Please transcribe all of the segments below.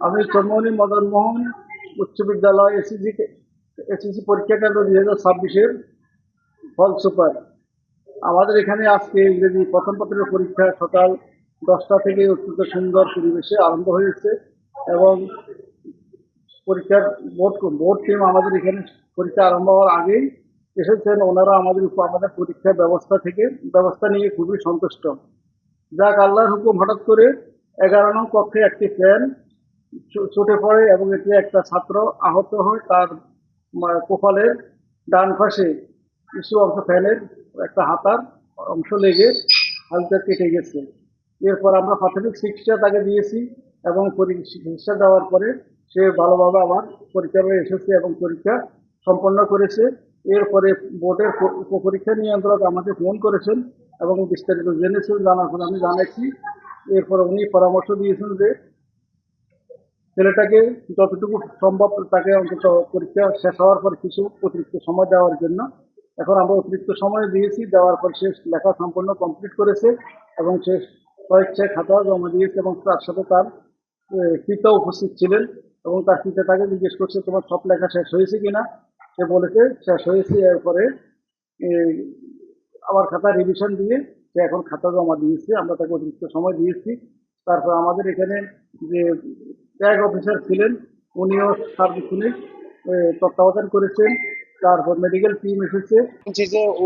আমি চন্মনি মদন মোহন উচ্চ বিদ্যালয় এসএসসি পরীক্ষা কেন্দ্র 2026-এর ফল সুপার। আমাদের এখানে আজকে ইংরেজি প্রথম পত্রের পরীক্ষা সকাল 10টা থেকে অত্যন্ত সুন্দর পরিবেশে আরম্ভ হয়েছে এবং পরীক্ষার বোর্ড টিম আমাদের এখানে পরীক্ষা আরম্ভ হওয়ার আগেই এসেছেন। ওনারা আমাদের পরীক্ষা ব্যবস্থা নিয়ে খুবই সন্তুষ্ট। যাক, আল্লাহর হুকুম, হঠাৎ করে 11 নং কক্ষে একটি ফ্যান ছুটে পড়ে এবং এতে একটা ছাত্র আহত হয়। তার কপালের ডান পাশে কিছু অংশ ফ্যানের একটা হাতার অংশ লেগে হালকা কেটে গেছে। এরপর আমরা প্রাথমিক চিকিৎসা তাকে দিয়েছি এবং চিকিৎসা দেওয়ার পরে সে ভালোভাবে আবার পরীক্ষায় এসেছে এবং পরীক্ষা সম্পন্ন করেছে। এরপরে বোর্ডের পরীক্ষা নিয়ন্ত্রক আমাকে ফোন করেছেন এবং বিস্তারিত জেনেছেন। জানার পর আমি জানাচ্ছি। এরপর উনি পরামর্শ দিয়েছেন যে ছেলেটাকে যতটুকু সম্ভব তাকে অন্তত পরীক্ষা শেষ হওয়ার পর কিছু অতিরিক্ত সময় দেওয়ার জন্য। এখন আমরা অতিরিক্ত সময় দিয়েছি, দেওয়ার পর সে লেখা সম্পূর্ণ কমপ্লিট করেছে এবং সে স্বেচ্ছায় খাতা জমা দিয়েছে এবং তার সাথে তার পিতা উপস্থিত ছিলেন এবং তার পিতা তাকে জিজ্ঞেস করছে, তোমার সব লেখা শেষ হয়েছে কিনা? সে বলেছে শেষ হয়েছে। এরপরে আবার খাতা রিভিশন দিয়ে সে এখন খাতা জমা দিয়েছে। আমরা তাকে অতিরিক্ত সময় দিয়েছি। তারপর আমাদের এখানে যে ট্যাগ অফিসার ছিলেন, উনিও সার্বক্ষণিক তত্ত্বাবধান করেছেন। তারপর মেডিকেল টিম এসেছে। শুনছি যে ও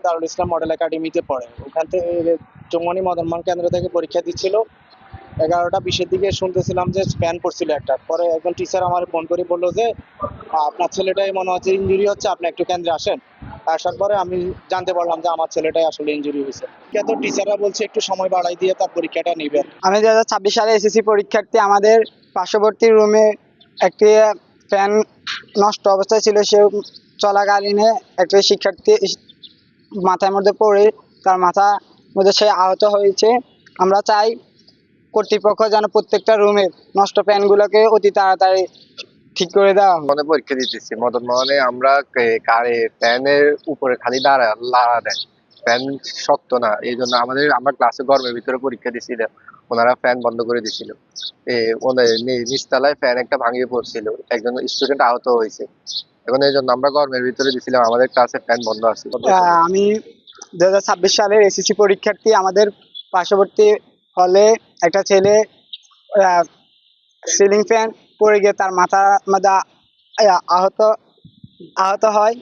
দারুল ইসলাম মডেল একাডেমিতে পড়ে। ওখান থেকে চৌমনি মদন মোহন কেন্দ্র থেকে পরীক্ষা দিচ্ছিল। 11টা 20-এর দিকে শুনতেছিলাম যে ফ্যান পড়ছিল একটা। পরে একজন টিচার আমার ফোন করে বললো যে আপনার ছেলেটাই মনে হচ্ছে ইঞ্জুরি হচ্ছে, আপনি একটু কেন্দ্রে আসেন। আসার পরে আমি জানতে পারলাম যে আমার ছেলেটাই আসলে ইঞ্জুরি হয়েছে। তো টিচাররা বলছে একটু সময় বাড়াই দিয়ে তার পরীক্ষাটা নিবেন। আমি 2026 সালে এসএসসি পরীক্ষার্থী। আমাদের পার্শ্ববর্তী রুমে একটি ফ্যান নষ্ট অবস্থায় ছিল। সে চলাকালীনে একটি শিক্ষার্থী মাথার মধ্যে পড়ে তার মাথার মধ্যে সে আহত হয়েছে। আমরা চাই কর্তৃপক্ষ যেন প্রত্যেকটা রুমের নষ্ট ফ্যানগুলোকে অতি তাড়াতাড়ি ঠিক করে দেওয়া হয়। মনে পরীক্ষা দিতেছি মদন মোহনে। আমরা কারে ফ্যানের উপরে খালি লাড়া দেয়, ফ্যান শক্ত না, এই জন্য আমরা ক্লাসে গরমের ভিতরে পরীক্ষা দিছিল। ওনারা ফ্যান বন্ধ করে দিছিল। ওদের নিচতলায় ফ্যান একটা ভাঙিয়ে পড়ছিল, একজন স্টুডেন্ট আহত হয়েছে। এখন এই জন্য আমরা গরমের ভিতরে দিছিলাম, আমাদের ক্লাসে ফ্যান বন্ধ আছে। আমি 2026 সালের এসএসসি পরীক্ষার্থী। আমাদের পার্শ্ববর্তী হলে একটা ছেলে সিলিং ফ্যান পড়ে গিয়ে তার মাথার মধ্যে আহত হয়।